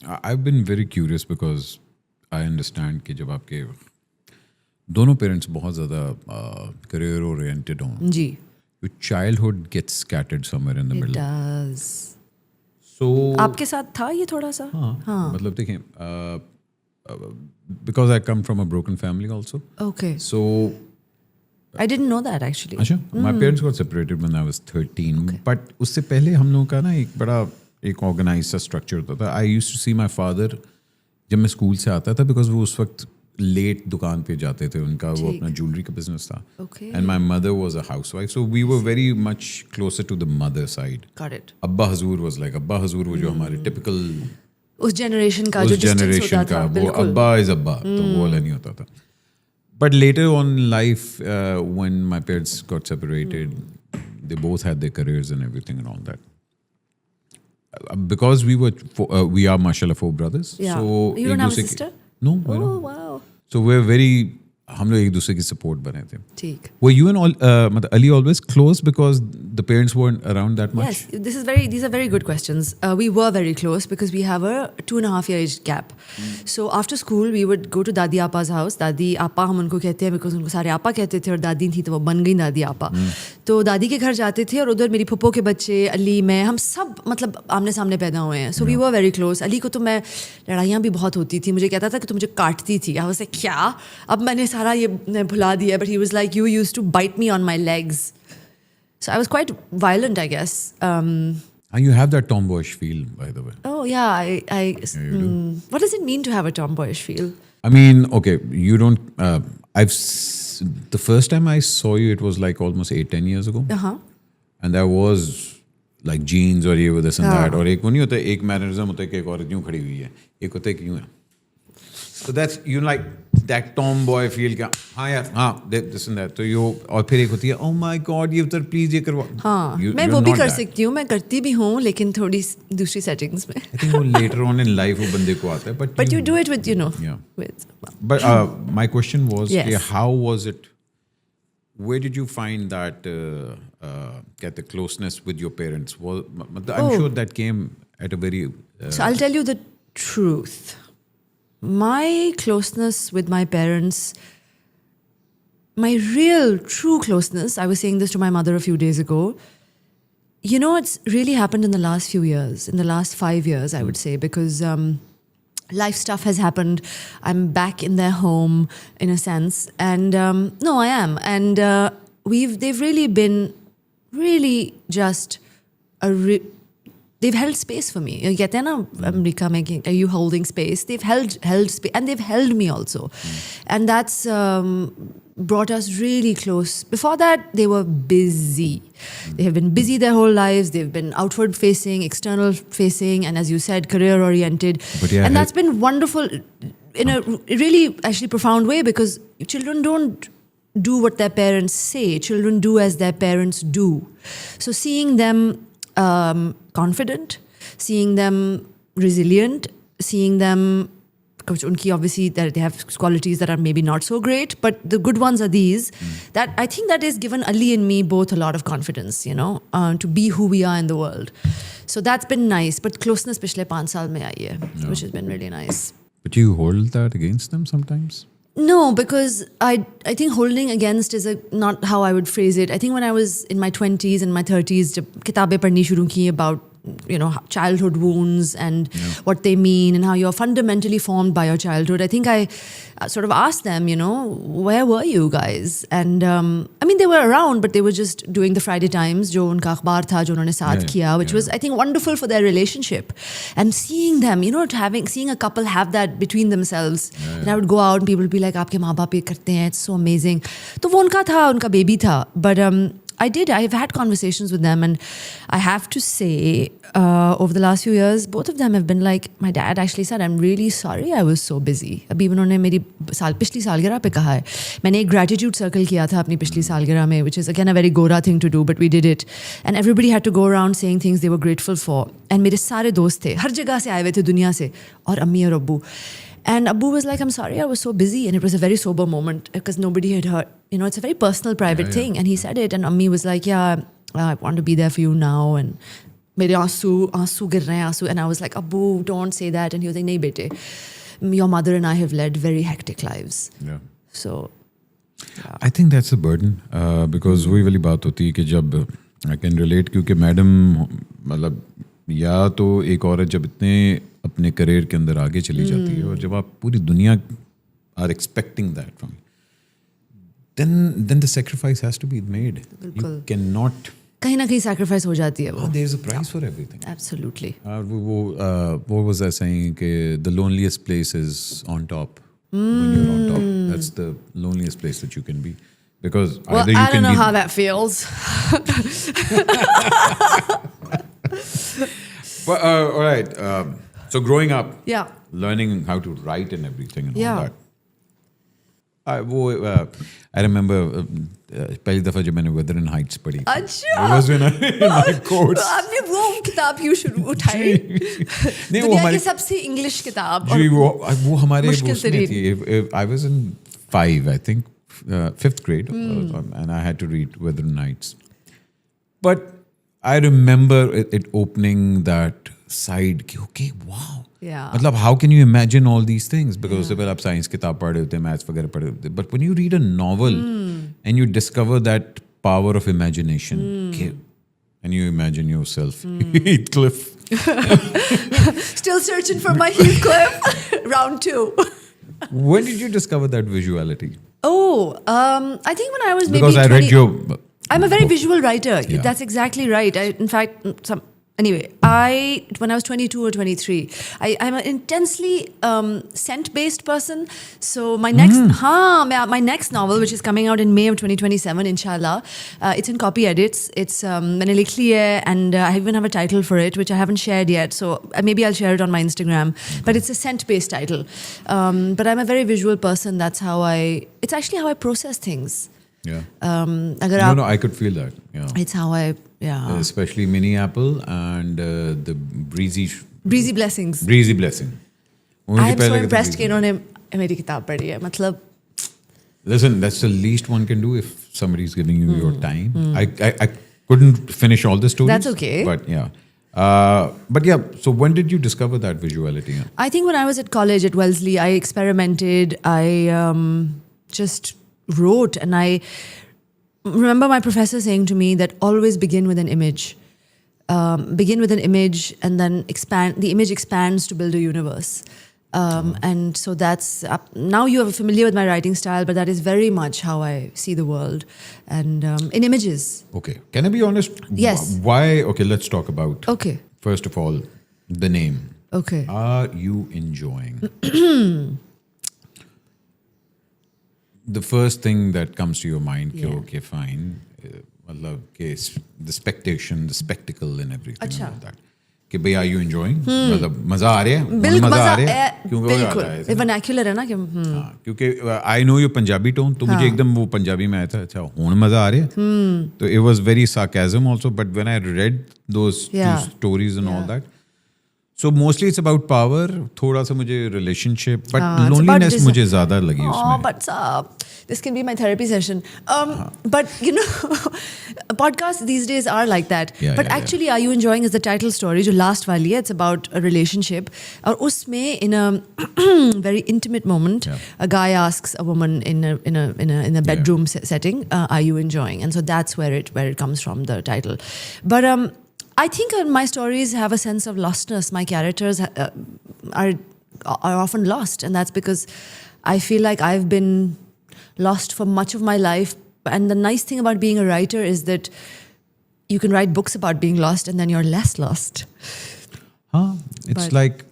I've been very curious because I understand कि जब आपके दोनों पेरेंट्स बहुत ज़्यादा career oriented हों, जी, your childhood gets scattered somewhere in the it middle. does. So आपके साथ था ये थोड़ा सा? हाँ, मतलब देखें because I come from a broken family also. Okay. So I didn't know that actually. अच्छा, my parents got separated when I was 13. But उससे पहले हम लोगों का ना एक ऑर्गेनाइज सा स्ट्रक्चर होता था. I used to see my father जब मैं स्कूल से आता था बिकॉज वो उस वक्त लेट दुकान पे जाते थे. उनका वो अपना ज्वेलरी का बिजनेस था. Okay. And my mother was a housewife, so we were very much closer to the mother side. Got it. अब्बा हजूर वाज लाइक अब्बा हजूर वो जो हमारे टिपिकल उस जनरेशन का जो उस डिस्टेंस जनरेशन होता का था, वो बिल्कुल. अब्बा इज अब्बा, तो वो वाला नहीं होता था. But later on in life, when my parents got separated, they both had their careers and everything and all that. Because we are mashallah 4 brothers. Yeah. So You don't एक have a दूसरे sister? No, I Oh don't. wow. So we're हम लोग एक दूसरे की support बने थे. ठीक. Were you and मतलब Ali always close because the parents weren't around that much? Yes, these are very good questions. We were very close because we have a 2.5 year age gap. So after school we would go to Dadi Appa's house. Dadi Appa हम उनको कहते हैं because उनको सारे आपा कहते थे और दादी थी तो वो बन गई दादी आपा. तो दादी के घर जाते थे और उधर मेरी फुप्पो के बच्चे, अली, मैं, हम सब मतलब आमने सामने पैदा हुए हैं. So we were very close. Ali को तो मैं लड़ाइयाँ भी बहुत होती थी. मुझे कहता था कि तू मुझे काटती थी. I was like क्या? अब मैंने सारा ये भुला दिया. But he was like, you used to bite me on my legs. So I was quite violent, I guess. And you have that tomboyish feel, by the way. Oh yeah, what does it mean to have a tomboyish feel? I mean, okay, you don't. The first time I saw you, it was like almost 8-10 years ago, and there was like jeans or ये वो this and that, और एक वो नहीं होता, एक mannerism होता है कि एक औरत यूं खड़ी हुई है, एक होता है कि यूं है. So that's you like that tomboy feel का हाँ यार हाँ this and that. तो you और फिर एक होती है oh my god ये उधर please ये करवा. हाँ, You- मैं you're वो भी not कर that. सकती हूँ, मैं करती भी हूँ, लेकिन थोड़ी दूसरी settings में. I think वो later on in life वो बंदे को आता है, But you do it with, Yeah. with. But my question was, Yes. yeah, how was it? Where did you find that get the closeness with your parents? I'm sure that came at a very. So I'll tell you the truth. My closeness with my parents, my real true closeness, I was saying this to my mother a few days ago. You know, it's really happened in the last few years, in the last 5 years, I would say, because life stuff has happened. I'm back in their home, in a sense, and no, I am, and they've really been, really just they've held space for me. You get ना America में कि are you holding space? They've held space, and they've held me also, and that's brought us really close. Before that, they were busy. They have been busy their whole lives. They've been outward facing, external facing, and as you said, career oriented. But yeah, and that's been wonderful in a really actually profound way, because children don't do what their parents say. Children do as their parents do. So seeing them confident, seeing them resilient, seeing them, unki obviously that they have qualities that are maybe not so great, but the good ones are these. That I think that has given Ali and me both a lot of confidence, to be who we are in the world. So that's been nice. But closeness पिछले 5 साल में आई है, which has been really nice. But you hold that against them sometimes? No, because I think holding against is not how I would phrase it. I think when I was in my 20s and my 30s, जब किताबें पढ़नी शुरू की about childhood wounds and what they mean and how you're fundamentally formed by your childhood, I think I sort of asked them, where were you guys? And I mean, they were around, but they were just doing the Friday Times, जो उनका अखबार था जो उन्होंने साथ किया, which was I think wonderful for their relationship. And seeing them, seeing a couple have that between themselves. And I would go out and people would be like, आपके माँ बाप ये करते हैं, it's so amazing. तो वो उनका था, उनका baby था. But I've had conversations with them, and I have to say, over the last few years, both of them have been like, my dad actually said, I'm really sorry I was so busy. अभी उन्होंने मेरी पिछली सालगिरह पे कहा है. मैंने एक gratitude circle किया था अपनी पिछली सालगिरह में, which is again a very Gora thing to do, but we did it. And everybody had to go around saying things they were grateful for. And मेरे सारे दोस्त थे, हर जगह से आए हुए थे दुनिया से, और अम्मी और अब्बू. And Abu was like, I'm sorry, I was so busy. And it was a very sober moment because nobody had heard, it's a very personal, private thing. And he said it. And Ammi was like, yeah, I want to be there for you now. And मेरे आंसू गिर रहे हैं आंसू, and I was like, Abbu, don't say that, and he was like, नहीं बेटे, your mother and I have led very hectic lives. Yeah. So I think that's a burden because वही वाली बात होती है कि जब I can relate, क्योंकि मैडम मतलब या तो एक औरत जब इतने अपने करियर के अंदर आगे चली जाती है और जब आप पूरी दुनिया are expecting that from you, then the sacrifice has to be made. You cannot. कहीं ना कहीं sacrifice हो जाती है वो. There is a price for everything. Absolutely. What was I saying? कि the loneliest place is on top. When you're on top, that's the loneliest place that you can be, because Well, either you I can don't know be. how that feels. But, all right. So growing up, Yeah. learning how to write and everything and Yeah. all that. I remember पहली दफा जब मैंने Wuthering Heights पढ़ी थी. अच्छा. It was in my course. तो आपने वो किताब क्यों शुरू उठाई? नहीं, वो दुनिया हमारी की सबसे इंग्लिश किताब. जी वो हमारे मुश्किल उसमें तरीन. थी. I was in 5th grade, and I had to read Wuthering Heights. But I remember it opening that side कि okay, wow. Yeah. मतलब how can you imagine all these things? Because जब आप साइंस किताब पढ़ रहे होते हैं, maths वगैरह पढ़ रहे होते हैं, but when you read a novel and you discover that power of imagination, and you imagine yourself Heathcliff. Still searching for my Heathcliff. Round 2. When did you discover that visuality? Oh, I think when I was maybe Because I read 20 your. I'm a very visual writer. Yeah. That's exactly right. In fact, when I was 22 or 23, I'm an intensely scent-based person. So my next novel, which is coming out in May of 2027, inshallah, it's in copy edits. It's मैंने लिख ली है, and I even have a title for it, which I haven't shared yet. So maybe I'll share it on my Instagram. But it's a scent-based title. But I'm a very visual person. It's actually how I process things. Yeah. अगर No, I could feel that. Yeah. It's how I, yeah. Especially Mini Apple and the Breezy Blessings. Blessing. I am so impressed कि इन्होंने मेरी किताब पढ़ी है. मतलब Listen, that's the least one can do if somebody's giving you your time. I couldn't finish all the stories. That's okay. But yeah. So when did you discover that visuality? I think when I was at college at Wellesley, I experimented. I just wrote, and I remember my professor saying to me that always begin with an image. Begin with an image, and then the image expands to build a universe. And so that's now you are familiar with my writing style, but that is very much how I see the world, and in images. Okay. Can I be honest? Yes. Why? Okay, let's talk about. Okay. First of all, the name. Okay. Are you enjoying? The first thing that comes to your mind, okay, fine. The spectation, the spectacle and everything अच्छा. and all that. कि भाई are you enjoying? मतलब मजा आ रहा है? बिल्कुल मजा आ रहा है? क्योंकि वो बिल्कुल. आता है. Vernacular है ना कि हाँ, क्योंकि I know your Punjabi tone, तो मुझे एकदम वो पंजाबी में आया था. अच्छा, होने मजा आ रहा है? तो it was very sarcasm also, but when I read those two stories and all that, so mostly it's about power, थोड़ा सा मुझे relationship, but loneliness मुझे ज़्यादा लगी उसमें. But this can be my therapy session. But you know, podcasts these days are like that. But actually, Are You Enjoying is the title story, जो last वाली है. It's about a relationship. और उसमें in a very intimate moment, a guy asks a woman in a bedroom setting, "Are you enjoying?" And so that's where it comes from, the title. But I think my stories have a sense of lostness. My characters are often lost, and that's because I feel like I've been lost for much of my life. And the nice thing about being a writer is that you can write books about being lost, and then you're less lost. It's like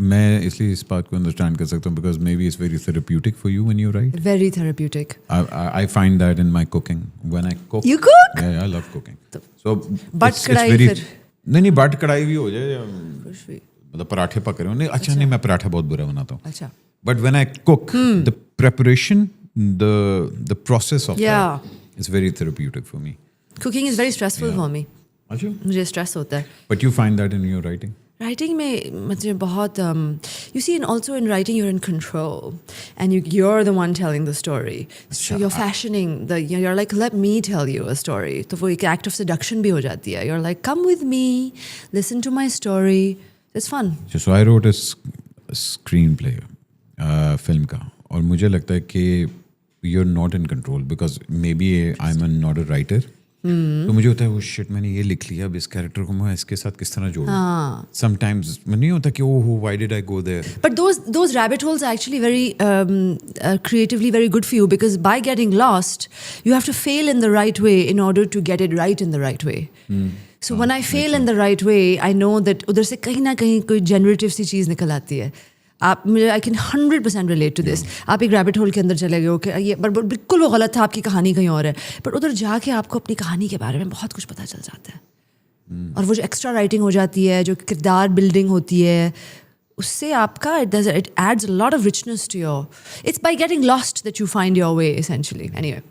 मैं इसलिए इस बात को understand कर सकता हूँ because maybe it's very therapeutic for you when you write. Very therapeutic. I find that in my cooking. When I cook. You cook? Yeah, I love cooking. So but कढ़ाई फिर नहीं बट कढ़ाई भी हो जाए या मतलब पराठे पक रहे हो नहीं अच्छा नहीं मैं पराठा बहुत बुरा बनाता हूँ. अच्छा. But when I cook, the preparation, the process of that is very therapeutic for me. Cooking is very stressful for me. अच्छा. मुझे stress होता है. But you find that in your writing. Writing में मतलब बहुत you see in also in writing your in control and you're the one telling the story. So you're fashioning you're like, let me tell you a story. तो वो एक act of seduction भी हो जाती है. You're like, come with me, listen to my story. It's fun. So I wrote a screenplay film का, और मुझे लगता है कि you're not in control because maybe I'm not a writer. तो मुझे होता है वो शिट मैंने ये लिख लिया, अब इस कैरेक्टर को मैं इसके साथ किस तरह जोड़ूं. समटाइम्स नहीं होता कि oh why did I go there. But those rabbit holes are actually very creatively very good for you because by getting lost, you have to fail in the right way in order to get it right in the right way. So when I fail in the right way, I know that उधर से कहीं ना कहीं कोई generative सी चीज़ निकल आती है. आप I can 100% relate to this. आप एक रैबिट होल के अंदर चले गए हो कि ये बट बिल्कुल वो गलत था, आपकी कहानी कहीं और है, बट उधर जाके आपको अपनी कहानी के बारे में बहुत कुछ पता चल जाता है. और वो जो एक्स्ट्रा राइटिंग हो जाती है, जो किरदार बिल्डिंग होती है, उससे आपका it adds a lot of richness to your. It's by getting lost that you find your way essentially. Anyway